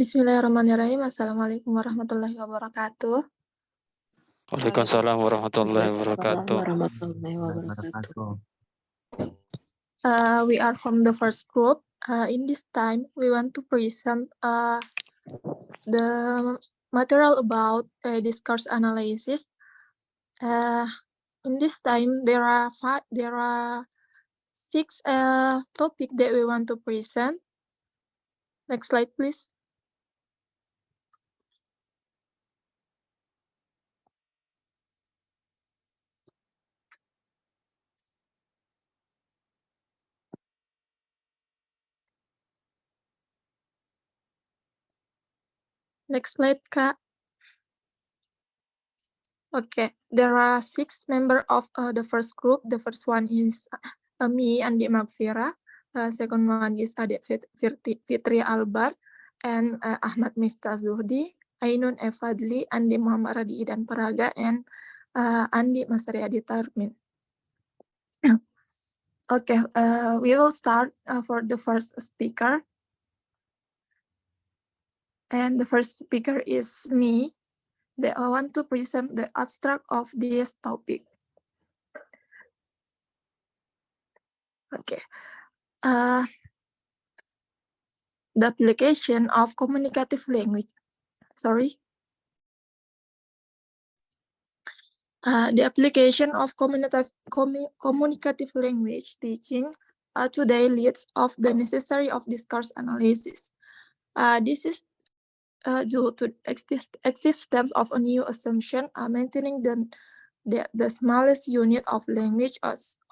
Bismillahirrahmanirrahim. Assalamualaikum warahmatullahi wabarakatuh. Waalaikumsalam warahmatullahi wabarakatuh. Warahmatullahi wabarakatuh. We are from the first group. In this time, we want to present the material about discourse analysis. In this time, there are 6 topics that we want to present. Next slide, please. Next slide, Kak. Okay, there are 6 members of the first group. The first one is me, Andi Magfira. Second one is Adik Fitri Albar, and Ahmad Miftah Zuhdi, Ainun Fadli, Andi Muhammad Radi Idan Paraga, and Andi Masariadi Tarmin. Okay, we will start for the first speaker. And the first speaker is me. I want to present the abstract of this topic. Okay. The application of communicative language. The application of communicative language teaching today leads of the necessary of discourse analysis. This is due to existence of a new assumption maintaining the smallest unit of language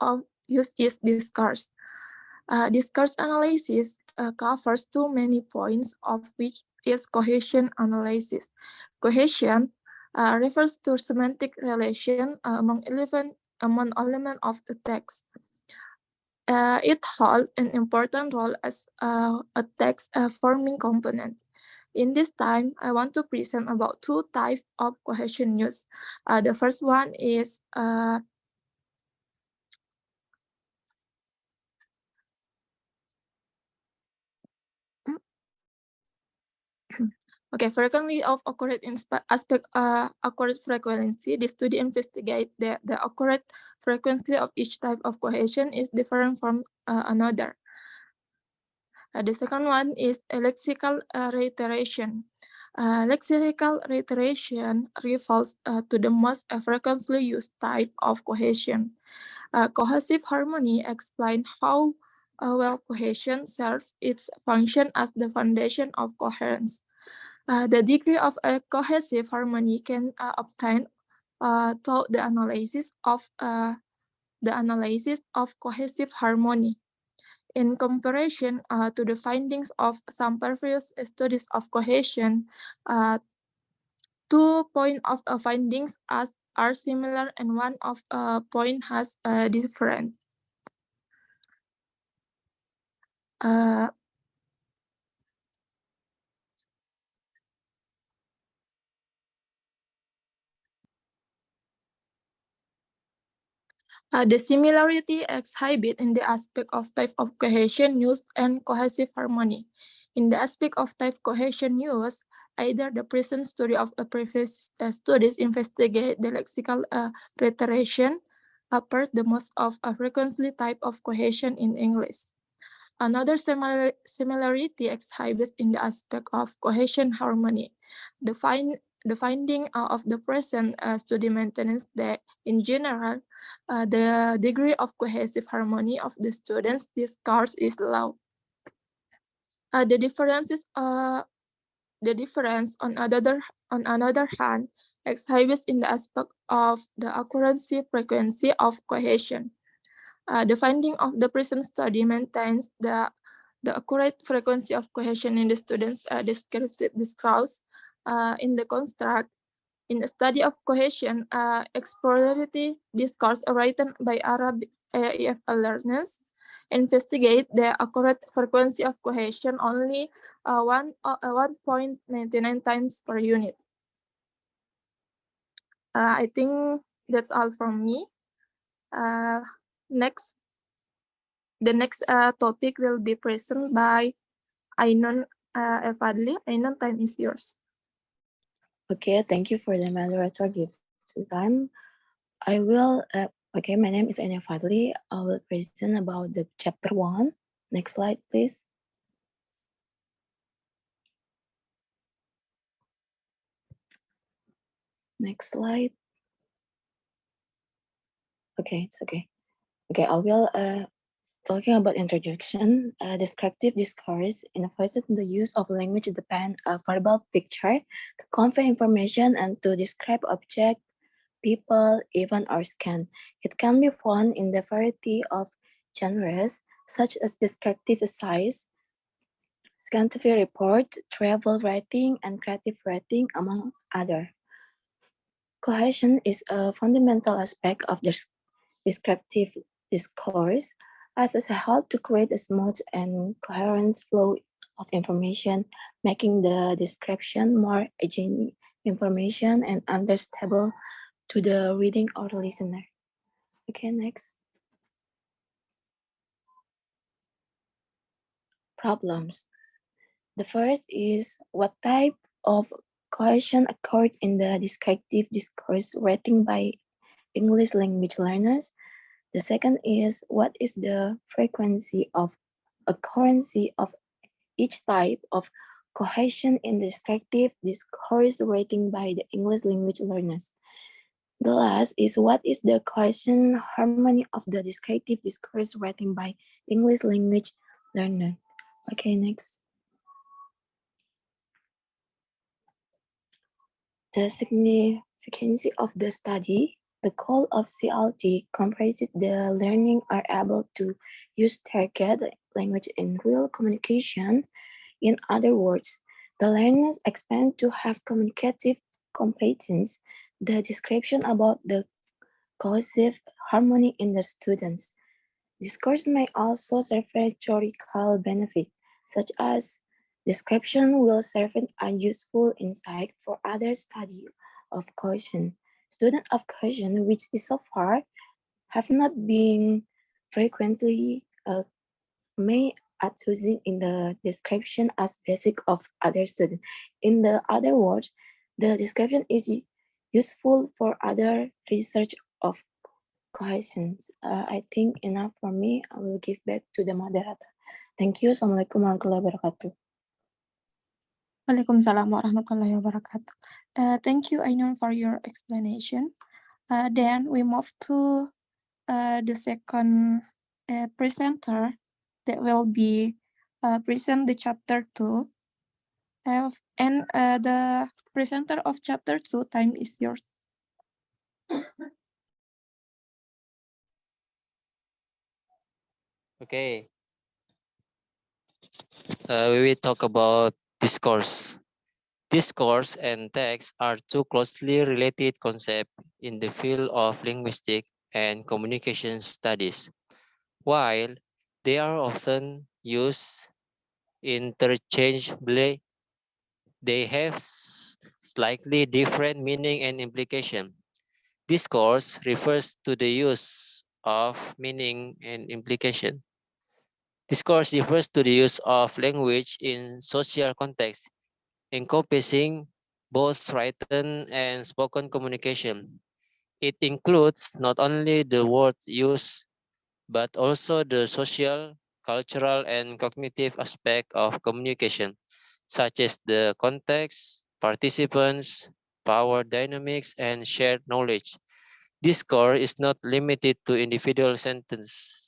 of use is discourse. Discourse analysis covers too many points, of which is cohesion analysis. Cohesion refers to semantic relation among elements of the text. It holds an important role as a text forming component. In this time, I want to present about 2 types of cohesion use. The first one is okay, frequently of occurred in aspect occurred frequency. The study investigate the occurred frequency of each type of cohesion is different from another. The second one is lexical reiteration. Lexical reiteration refers to the most frequently used type of cohesion. Cohesive harmony explains how well cohesion serves its function as the foundation of coherence. The degree of a cohesive harmony can obtain through the analysis of cohesive harmony. In comparison to the findings of some previous studies of cohesion, 2 points of findings are similar and 1 of point has different. The similarity exhibit in the aspect of type of cohesion use and cohesive harmony. In the aspect of type cohesion use, either the present study of a previous studies investigate the lexical reiteration per the most of a frequently type of cohesion in English. Another similarity exhibits in the aspect of cohesion harmony. The finding of the present study maintains that in general, the degree of cohesive harmony of the students' discourse is low. The difference on another hand exhibits in the aspect of the occurrence frequency of cohesion. The finding of the present study maintains the accurate frequency of cohesion in the students' descriptive discourse. In the construct, in the study of cohesion, exploratory discourse written by Arab EFL learners investigate the accurate frequency of cohesion only 1.99 times per unit. I think that's all from me. The next topic will be presented by Ainun Fadli, Ainun, time is yours. Okay, thank you for the moderator give to time. I will, okay, my name is Anya Fadli. I will present about the chapter 1. Next slide, please. Next slide. Okay, it's okay. Okay, I will talking about introduction. Descriptive discourse involves the use of language to depend a verbal picture to convey information and to describe object, people, event, or scan. It can be found in the variety of genres such as descriptive essays, scientific report, travel writing, and creative writing, among others. Cohesion is a fundamental aspect of descriptive discourse as a help to create a smooth and coherent flow of information, making the description more hygienic information and understandable to the reading or listener. Okay, next. Problems. The first is what type of cohesion occurred in the descriptive discourse writing by English language learners. The second is what is the frequency of occurrence of each type of cohesion in descriptive discourse writing by the English language learners. The last is what is the cohesion harmony of the descriptive discourse writing by English language learner. Okay, next. The significance of the study. The goal of CLT comprises the learning are able to use target language in real communication. In other words, the learners expect to have communicative competence, the description about the cohesive harmony in the students. Discourse may also serve rhetorical benefit, such as description will serve a useful insight for other study of cohesion. Students of cohesion, which is so far have not been frequently may add using in the description as basic of other students. In the other words, the description is useful for other research of cohesions. I think enough for me. I will give back to the moderator. Thank you. Assalamualaikum warahmatullahi wabarakatuh. Waalaikumsalam warahmatullahi wabarakatuh. Thank you, Ainun, for your explanation. Then we move to the second presenter that will be present the chapter 2. And the presenter of chapter 2, time is yours. Okay. We will talk about discourse. Discourse and text are two closely related concepts in the field of linguistic and communication studies. While they are often used interchangeably, they have slightly different meaning and implication. Discourse refers to the use of meaning and implication. Discourse refers to the use of language in social context, encompassing both written and spoken communication. It includes not only the word use, but also the social, cultural, and cognitive aspect of communication, such as the context, participants, power dynamics, and shared knowledge. Discourse is not limited to individual sentences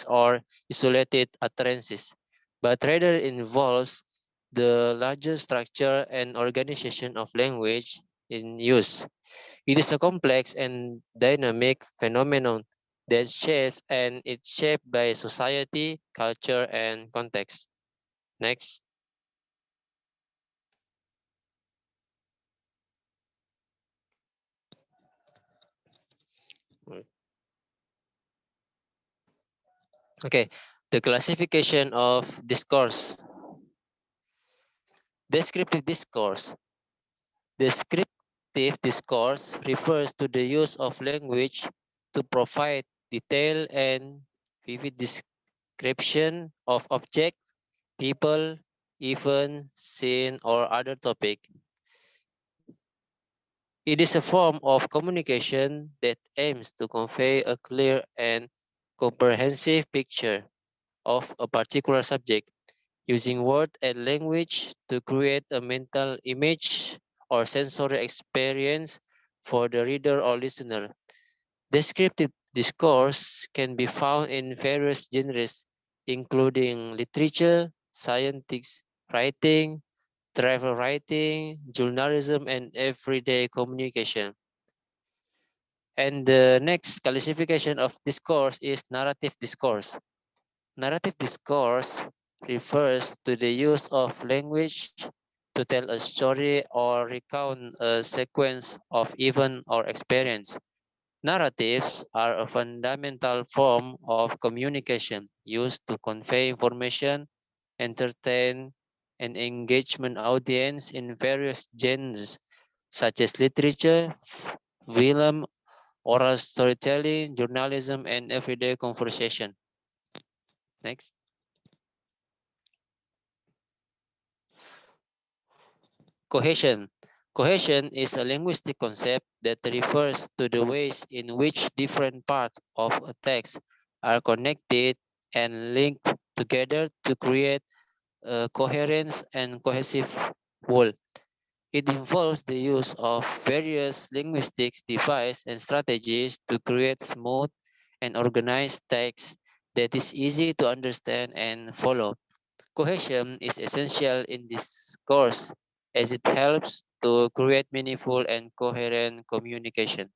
or isolated utterances, but rather involves the larger structure and organization of language in use. It is a complex and dynamic phenomenon that shapes and it's shaped by society, culture, and context. Next. Okay, the classification of discourse. Descriptive discourse. Descriptive discourse refers to the use of language to provide detailed and vivid description of objects, people, event, scene, or other topic. It is a form of communication that aims to convey a clear and comprehensive picture of a particular subject using word and language to create a mental image or sensory experience for the reader or listener. Descriptive discourse can be found in various genres, including literature, scientific writing, travel writing, journalism, and everyday communication. And the next classification of discourse is narrative discourse. Narrative discourse refers to the use of language to tell a story or recount a sequence of event or experience. Narratives are a fundamental form of communication used to convey information, entertain, and engagement audience in various genres such as literature, film, oral storytelling, journalism, and everyday conversation. Next. Cohesion. Cohesion is a linguistic concept that refers to the ways in which different parts of a text are connected and linked together to create a coherence and cohesive whole. It involves the use of various linguistic devices and strategies to create smooth and organized text that is easy to understand and follow. Cohesion is essential in this course as it helps to create meaningful and coherent communication.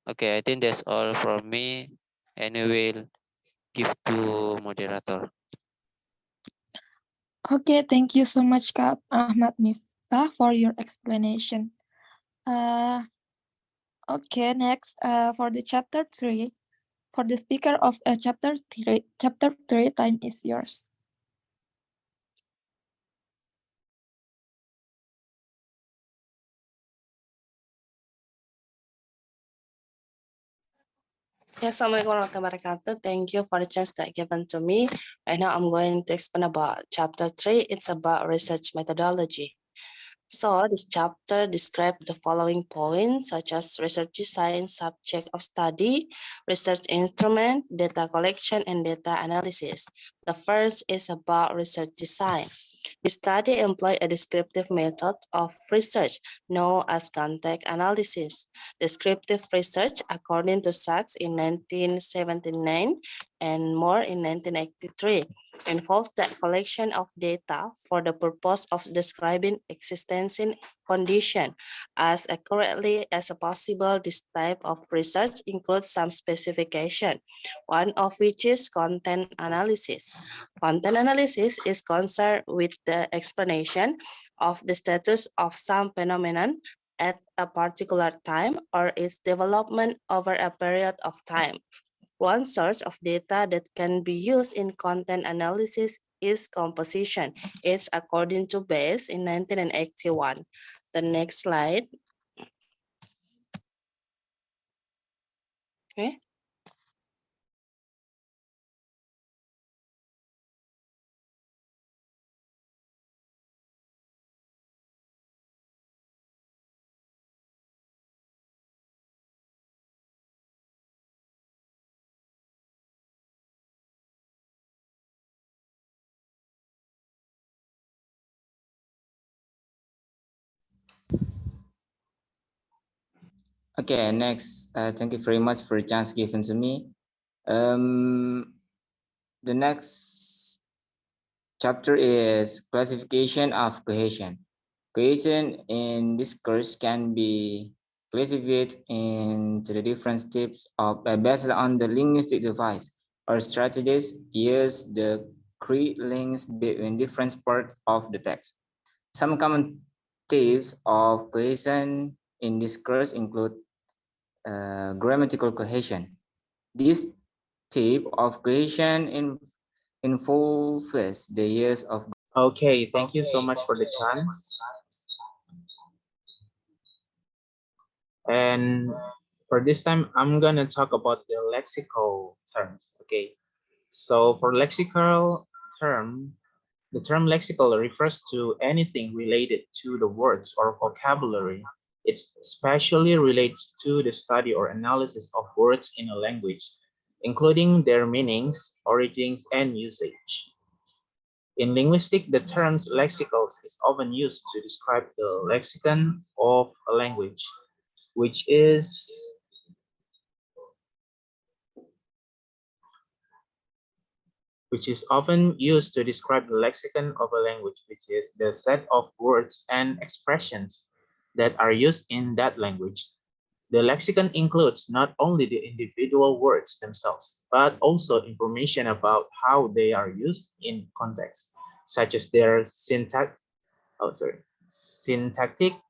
Okay, I think that's all from me, and we will give to moderator. Okay, thank you so much, Kak Ahmad Miftah, for your explanation. Uh, okay, next, for the chapter 3, for the speaker of chapter 3, time is yours. Yes, Assalamualaikum warahmatullahi wabarakatuh. Thank you for the chance that given to me. Right now, I'm going to explain about chapter 3. It's about research methodology. So this chapter describes the following points, such as research design, subject of study, research instrument, data collection, and data analysis. The first is about research design. The study employed a descriptive method of research known as context analysis. Descriptive research, according to Sachs in 1979 and Moore in 1983, involves the collection of data for the purpose of describing existing condition as accurately as possible. This type of research includes some specification, one of which is content analysis. Content analysis is concerned with the explanation of the status of some phenomenon at a particular time or its development over a period of time. One source of data that can be used in content analysis is composition. It's according to Bayes in 1981. The next slide. Okay. Okay, next, thank you very much for the chance given to me. The next chapter is classification of cohesion. Cohesion in discourse can be classified into the different types of based on the linguistic device or strategies used to create links between different parts of the text. Some common types of cohesion in discourse include grammatical cohesion. This type of cohesion involves the use of. Okay, thank you so much for the chance. And for this time, I'm gonna talk about the lexical terms. Okay, So for lexical term, the term lexical refers to anything related to the words or vocabulary. It especially relates to the study or analysis of words in a language, including their meanings, origins, and usage. In linguistics, the term lexicals is often used to describe the lexicon of a language, which is often used to describe the lexicon of a language, which is the set of words and expressions that are used in that language. The lexicon includes not only the individual words themselves, but also information about how they are used in context, such as their syntactic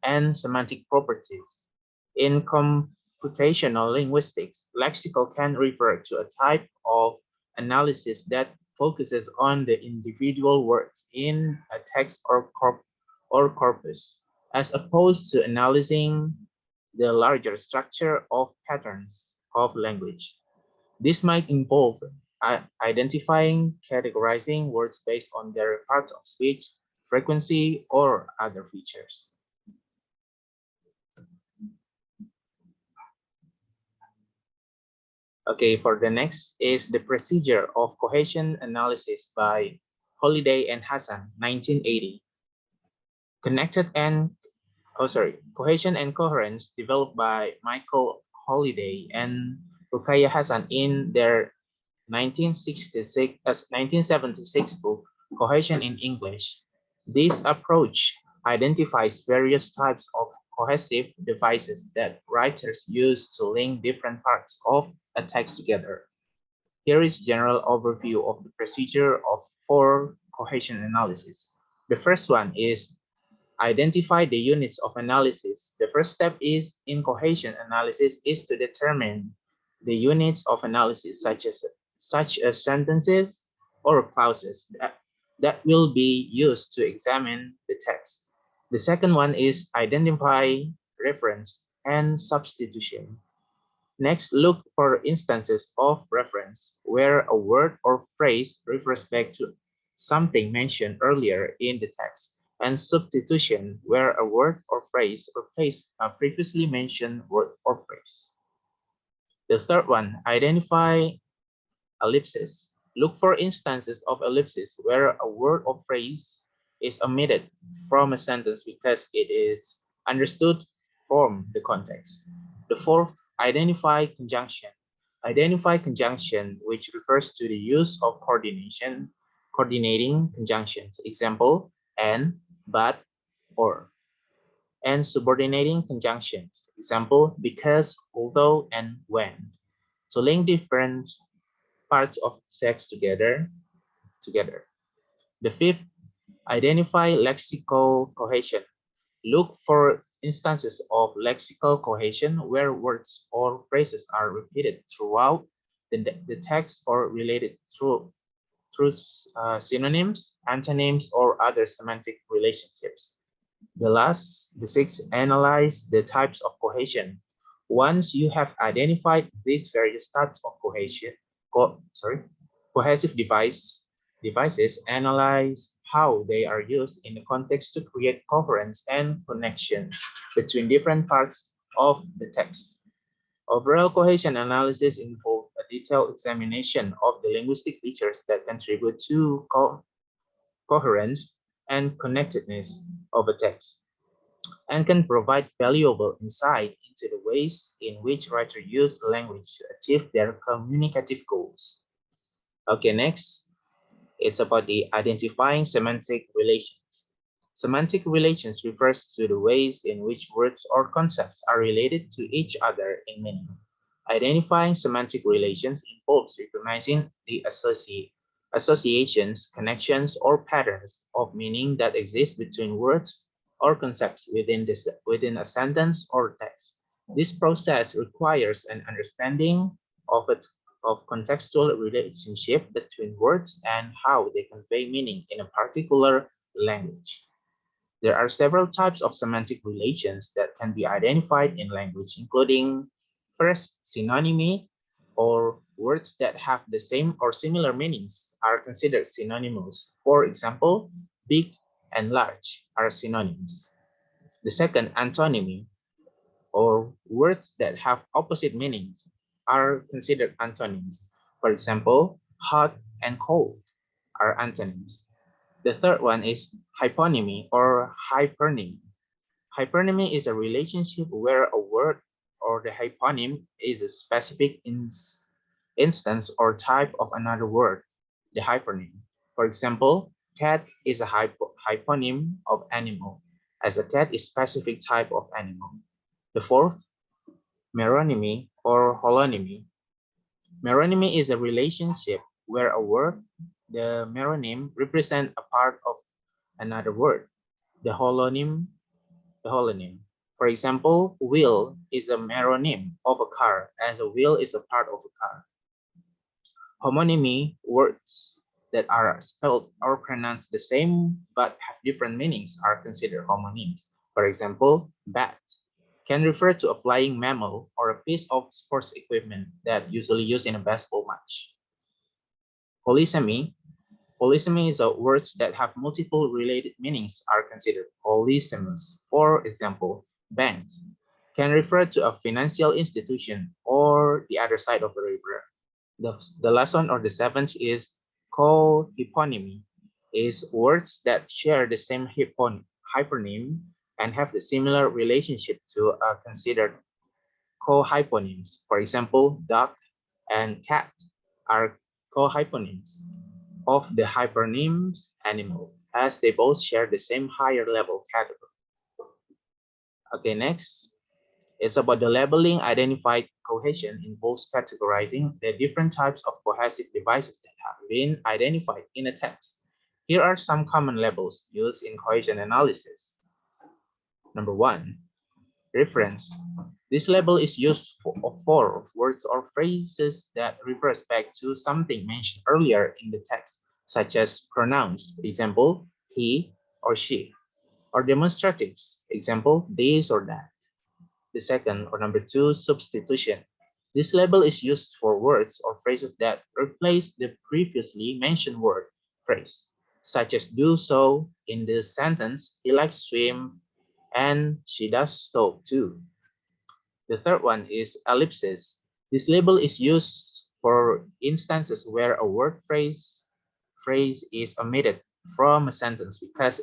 and semantic properties. In computational linguistics, lexical can refer to a type of analysis that focuses on the individual words in a text or corpus, as opposed to analyzing the larger structure of patterns of language. This might involve identifying, categorizing words based on their parts of speech, frequency, or other features. Okay, for the next is the procedure of cohesion analysis by Holliday and Hassan, 1980. Cohesion and coherence developed by Michael Holliday and Ruqayyah Hassan in their 1976 book, Cohesion in English. This approach identifies various types of cohesive devices that writers use to link different parts of a text together. Here is a general overview of the procedure for cohesion analysis. The first one is identify the units of analysis. The first step in cohesion analysis is to determine the units of analysis, such as sentences or clauses that will be used to examine the text. The second one is identify reference and substitution. Next, look for instances of reference where a word or phrase refers back to something mentioned earlier in the text, and substitution where a word or phrase replaces a previously mentioned word or phrase. The third one, identify ellipses. Look for instances of ellipses where a word or phrase is omitted from a sentence because it is understood from the context. The fourth, identify conjunction. Identify conjunction, which refers to the use of coordinating conjunctions. Example, and, but, or. And subordinating conjunctions. Example, because, although, and when. To link different parts of text together. The fifth, identify lexical cohesion. Look for instances of lexical cohesion where words or phrases are repeated throughout the text or related through synonyms, antonyms, or other semantic relationships. The sixth, analyze the types of cohesion. Once you have identified these various types of cohesive devices, analyze how they are used in the context to create coherence and connection between different parts of the text. Overall cohesion analysis involves a detailed examination of the linguistic features that contribute to coherence and connectedness of a text, and can provide valuable insight into the ways in which writers use language to achieve their communicative goals. Okay, next, it's about the identifying semantic relations. Semantic relations refers to the ways in which words or concepts are related to each other in meaning. Identifying semantic relations involves recognizing the associations, connections, or patterns of meaning that exist between words or concepts within a sentence or text. This process requires an understanding of contextual relationship between words and how they convey meaning in a particular language. There are several types of semantic relations that can be identified in language, including first, synonymy or words that have the same or similar meanings are considered synonymous. For example, big and large are synonyms. The second, antonymy, or words that have opposite meanings are considered antonyms. For example, hot and cold are antonyms. The third one is hyponymy or hypernymy. Hypernymy is a relationship where a word or the hyponym is a specific instance or type of another word, the hypernym. For example, cat is a hyponym of animal, as a cat is specific type of animal. The fourth, meronymy or holonymy. Meronymy is a relationship where a word, the meronym, represents a part of another word, the holonym. For example, wheel is a meronym of a car, as a wheel is a part of a car. Homonymy, words that are spelled or pronounced the same but have different meanings, are considered homonyms. For example, bat can refer to a flying mammal or a piece of sports equipment that usually used in a basketball match. Polysemy is words that have multiple related meanings are considered polysemous. For example, bank can refer to a financial institution or the other side of the river. The last one, or the seventh, is co-hyponymy, is words that share the same hypernym and have the similar relationship to considered co-hyponyms. For example, duck and cat are co-hyponyms of the hypernyms animal, as they both share the same higher level category. Okay, next, it's about the labeling. Identified cohesion involves categorizing the different types of cohesive devices that have been identified in a text. Here are some common labels used in cohesion analysis. Number one, reference. This label is used for words or phrases that refers back to something mentioned earlier in the text, such as pronouns, example, he or she, or demonstratives, example, this or that. The second, or number two, substitution. This label is used for words or phrases that replace the previously mentioned word, phrase, such as do so in the sentence, he likes swim and she does so too. The third one is ellipsis. This label is used for instances where a word phrase is omitted from a sentence because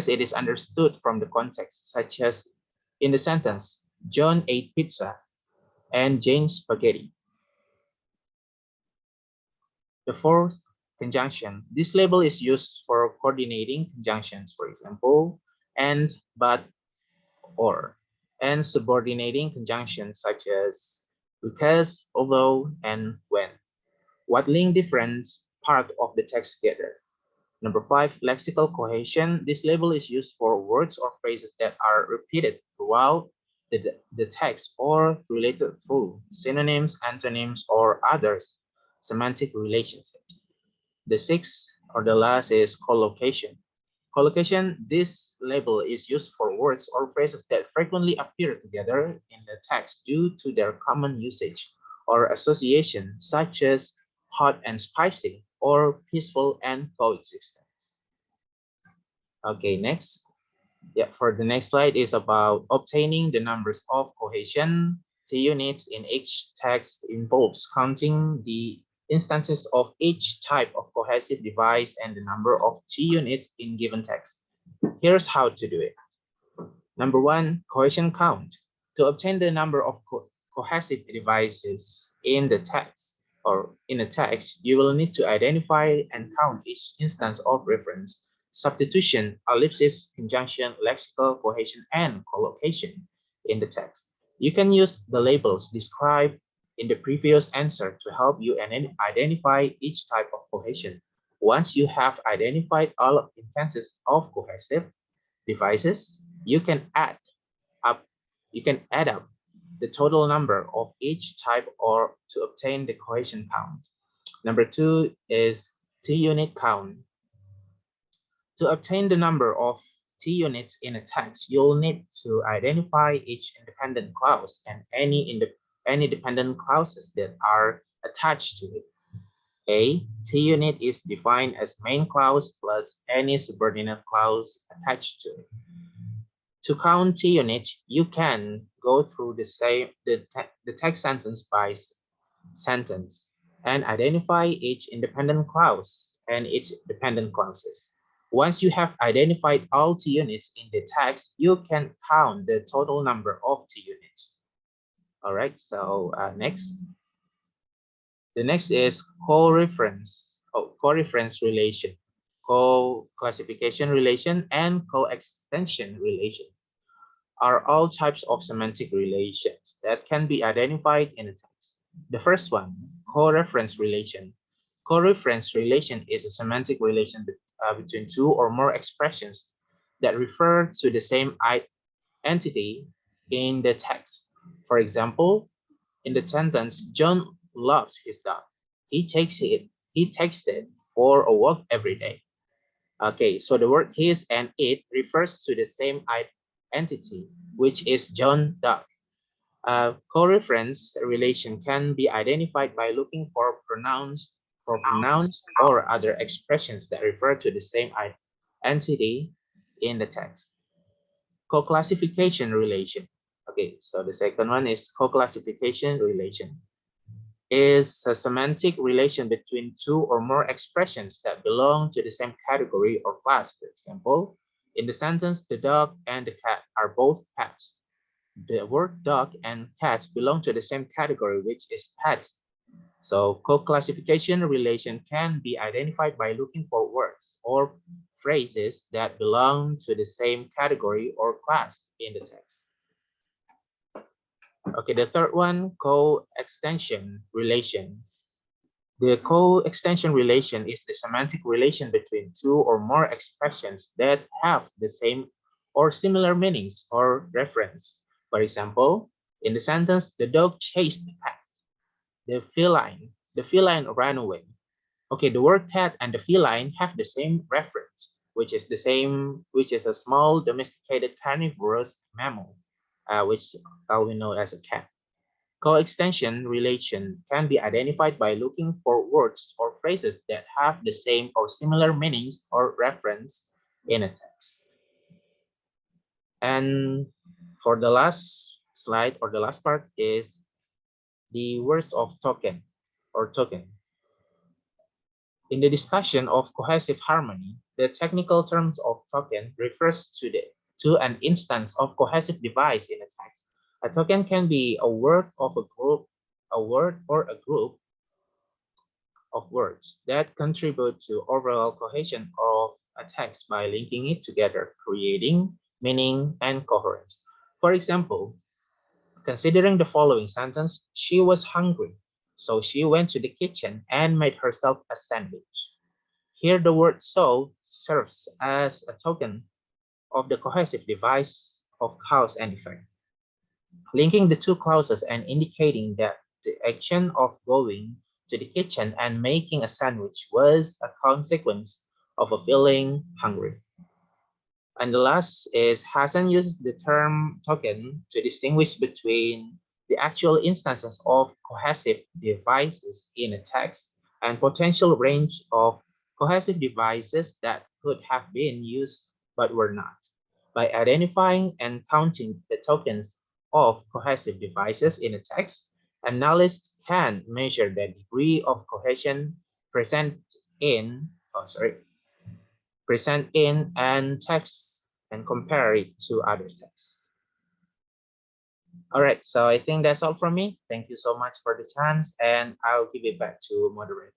it is understood from the context, such as in the sentence, John ate pizza and Jane spaghetti. The fourth, conjunction. This label is used for coordinating conjunctions, for example, and, but, or, and subordinating conjunctions such as because, although, and when. What link different part of the text together? Number five, lexical cohesion. This label is used for words or phrases that are repeated throughout the text or related through synonyms, antonyms, or others semantic relationships. The sixth, or the last, is collocation. Collocation, this label is used for words or phrases that frequently appear together in the text due to their common usage or association, such as hot and spicy or peaceful and coexistence. Okay, next. Yeah, for the next slide is about obtaining the numbers of cohesion. T-units in each text involves counting the instances of each type of cohesive device and the number of T-units in given text. Here's how to do it. Number one, cohesion count. To obtain the number of cohesive devices in the text or in a text, you will need to identify and count each instance of reference, substitution, ellipsis, conjunction, lexical cohesion, and collocation in the text. You can use the labels described in the previous answer to help you identify each type of cohesion. Once you have identified all instances of cohesive devices, you can add up the total number of each type or to obtain the cohesion count. Number two is T-unit count. To obtain the number of T-units in a text, you'll need to identify each independent clause and any dependent clauses that are attached to it. A, T-unit is defined as main clause plus any subordinate clause attached to it. To count T-units, you can go through the text sentence by sentence and identify each independent clause and its dependent clauses. Once you have identified all T-units in the text, you can count the total number of T-units. All right, so next. The next is co-reference, co-reference relation, co-classification relation, and co-extension relation are all types of semantic relations that can be identified in a text. The first one, co-reference relation. Co-reference relation is a semantic relation between two or more expressions that refer to the same entity in the text. For example, in the sentence, John loves his dog. He takes it for a walk every day. Okay, so the word his and it refers to the same entity, which is John dog. Co-reference relation can be identified by looking for pronouns or other expressions that refer to the same entity in the text. Co-classification relation. Okay, so the second one is co-classification relation. Is a semantic relation between two or more expressions that belong to the same category or class. For example, in the sentence, the dog and the cat are both pets. The word dog and cat belong to the same category, which is pets. So co-classification relation can be identified by looking for words or phrases that belong to the same category or class in the text. Okay, the third one, co-extension relation. The co-extension relation is the semantic relation between two or more expressions that have the same or similar meanings or reference. For example, in the sentence, the dog chased the cat. The feline ran away. Okay, the word cat and the feline have the same reference, which is a small domesticated carnivorous mammal, which we know as a cat. Co-extension relation can be identified by looking for words or phrases that have the same or similar meanings or reference in a text. And for the last slide or the last part is the words of token or token. In the discussion of cohesive harmony, the technical terms of token refers to an instance of cohesive device in a text. A token can be a word of a group, a word or a group of words that contribute to overall cohesion of a text by linking it together, creating meaning and coherence. For example, considering the following sentence, she was hungry, so she went to the kitchen and made herself a sandwich. Here the word so serves as a token of the cohesive device of cause and effect, linking the two clauses and indicating that the action of going to the kitchen and making a sandwich was a consequence of a feeling hungry. And the last is Hassan uses the term token to distinguish between the actual instances of cohesive devices in a text and potential range of cohesive devices that could have been used but were not. By identifying and counting the tokens of cohesive devices in a text, analysts can measure the degree of cohesion present in, present in and text and compare it to other texts. All right, so I think that's all from me. Thank you so much for the chance, and I'll give it back to moderator.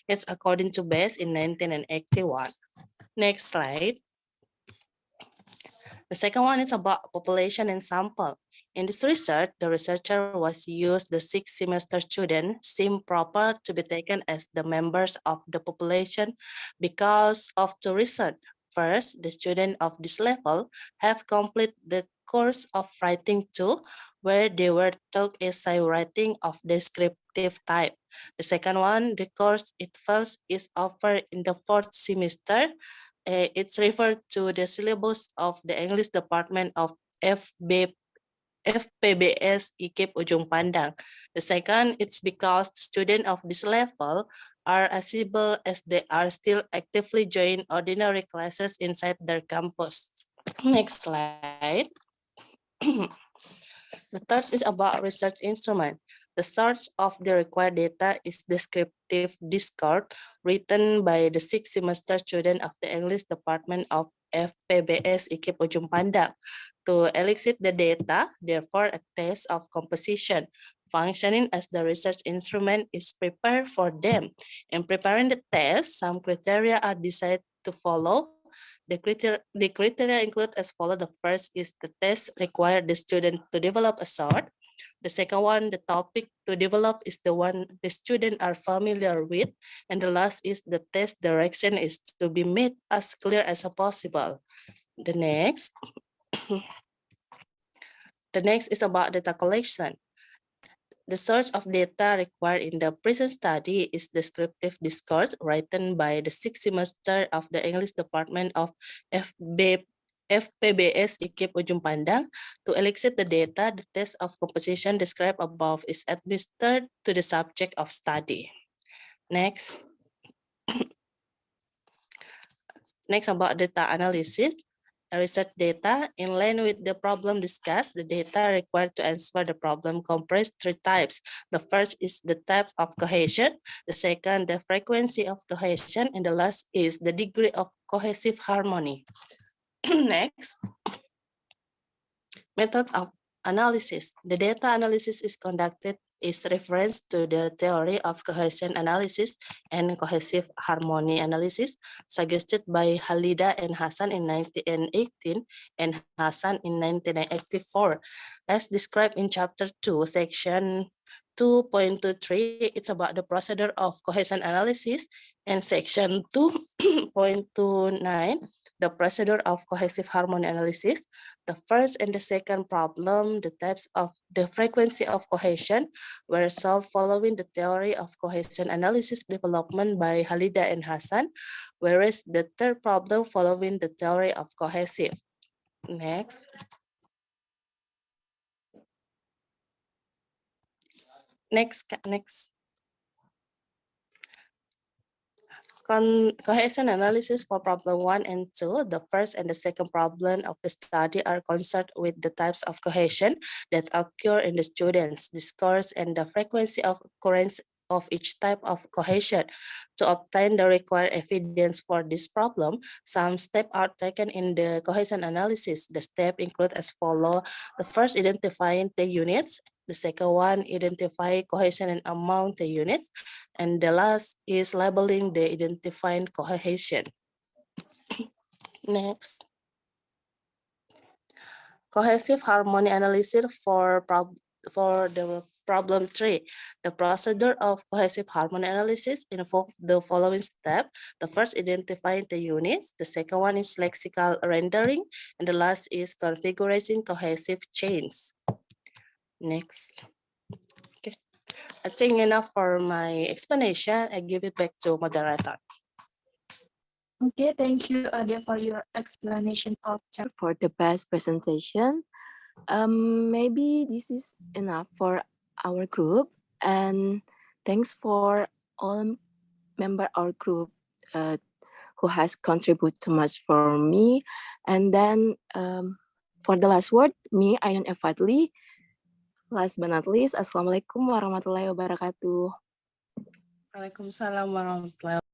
It's according to Best in 1981. Next slide. The second one is about population and sample. In this research, the researcher was used the 6th semester students seem proper to be taken as the members of the population because of two reasons. First, the students of this level have completed the course of writing 2, where they were taught essay writing of descriptive type. The second one, the course itself is offered in the 4th semester. It's referred to the syllabus of the English department of FPBS IKIP Ujung Pandang. The second, it's because the students of this level are as able as they are still actively joining ordinary classes inside their campus. Next slide. The third is about research instrument. The source of the required data is descriptive discourse written by the 6th semester student of the English department of FPBS IKIP Ujung Pandang. To elicit the data, therefore a test of composition functioning as the research instrument is prepared for them. In preparing the test, some criteria are decided to follow. The criteria include as follows. The first is the test required the student to develop a sort. The second one, the topic to develop is the one the student are familiar with. And the last is the test direction is to be made as clear as possible. The next is about data collection. The source of data required in the present study is descriptive discourse written by the 6th semester of the English department of FPBS IKIP Ujung Pandang. To elicit the data, the test of composition described above is administered to the subject of study. Next. Next, about data analysis. Research data in line with the problem discussed, the data required to answer the problem comprise 3 types. The first is the type of cohesion, the second, the frequency of cohesion, and the last is the degree of cohesive harmony. Next, method of analysis. The data analysis is conducted is reference to the theory of cohesion analysis and cohesive harmony analysis suggested by Halida and Hassan in 1918 and Hassan in 1984. As described in chapter 2, section 2.23, it's about the procedure of cohesion analysis, and section 2.29, the procedure of cohesive harmony analysis. The first and the second problem, the types of the frequency of cohesion, were solved following the theory of cohesion analysis development by Halida and Hassan, whereas the third problem following the theory of cohesive. Next. Cohesion analysis for problem 1 and 2, the first and the second problem of the study are concerned with the types of cohesion that occur in the students' discourse and the frequency of occurrence of each type of cohesion. To obtain the required evidence for this problem, some steps are taken in the cohesion analysis. The steps include as follows. The first, identifying the units. The second one, identify cohesion and among the units. And the last is labeling the identifying cohesion. Next. Cohesive harmony analysis for the problem 3. The procedure of cohesive harmony analysis involves the following steps. The first, identifying the units. The second one is lexical rendering. And the last is configuring cohesive chains. Next. Okay. I think enough for my explanation. I give it back to moderator. Okay, thank you, Adia, for your explanation of chapter. For the best presentation. Maybe this is enough for our group, and thanks for all member our group who has contributed too much for me. And then for the last word, me, Ayun Fadli. Last but not least, Assalamualaikum warahmatullahi wabarakatuh. Waalaikumsalam warahmatullahi wabarakatuh.